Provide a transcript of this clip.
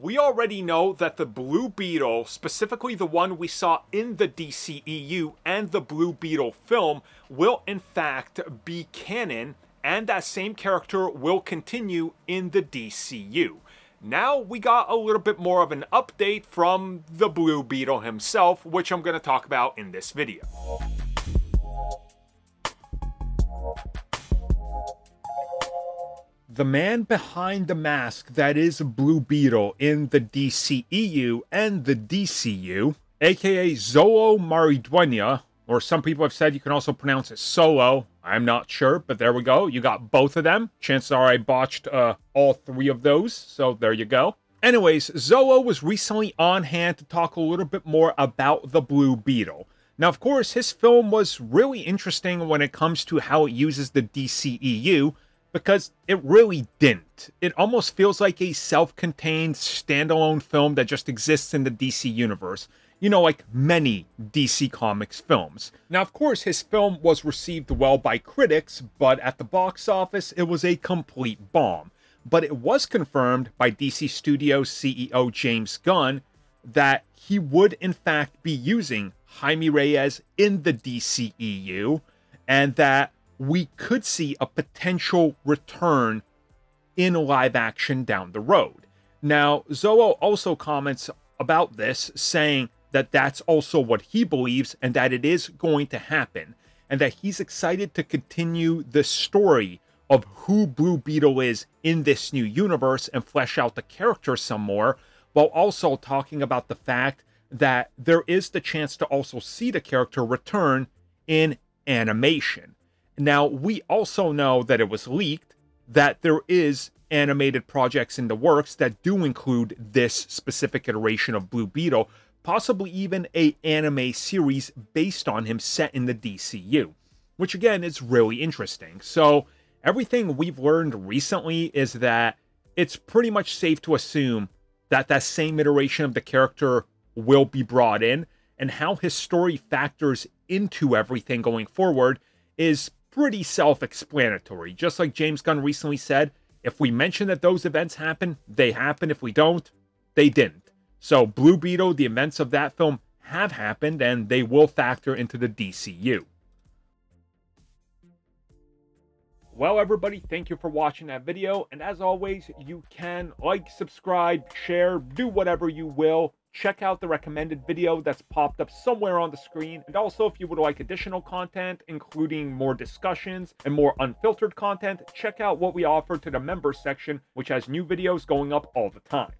We already know that the Blue Beetle, specifically the one we saw in the DCEU and the Blue Beetle film, will in fact be canon, and that same character will continue in the DCU. Now we got a little bit more of an update from the Blue Beetle himself, which I'm going to talk about in this video. The man behind the mask that is Blue Beetle in the DCEU and the DCU, aka Xolo Maridueña, or some people have said you can also pronounce it Solo. I'm not sure, but there we go. You got both of them. Chances are I botched all three of those, so there you go. Anyways, Xolo was recently on hand to talk a little bit more about the Blue Beetle. Now, of course, his film was really interesting when it comes to how it uses the DCEU, because it really didn't. It almost feels like a self-contained, standalone film that just exists in the DC universe. You know, like many DC Comics films. Now, of course, his film was received well by critics, but at the box office, it was a complete bomb. But it was confirmed by DCstudios CEO James Gunn that he would, in fact, be using Jaime Reyes in the DCEU, and that we could see a potential return in live action down the road. Now, Xolo also comments about this, saying that that's also what he believes and that it is going to happen, and that he's excited to continue the story of who Blue Beetle is in this new universe and flesh out the character some more, while also talking about the fact that there is the chance to also see the character return in animation. Now, we also know that it was leaked that there is animated projects in the works that do include this specific iteration of Blue Beetle, possibly even an anime series based on him set in the DCU, which again is really interesting. So everything we've learned recently is that it's pretty much safe to assume that that same iteration of the character will be brought in, and how his story factors into everything going forward is pretty self-explanatory. Just like James Gunn recently said, if we mention that those events happen, they happen. If we don't, they didn't. So Blue Beetle, the events of that film have happened, and they will factor into the DCU. Well, everybody, thank you for watching that video. And as always, you can like, subscribe, share, do whatever you will. Check out the recommended video that's popped up somewhere on the screen. And also, if you would like additional content, including more discussions and more unfiltered content, check out what we offer to the members section, which has new videos going up all the time.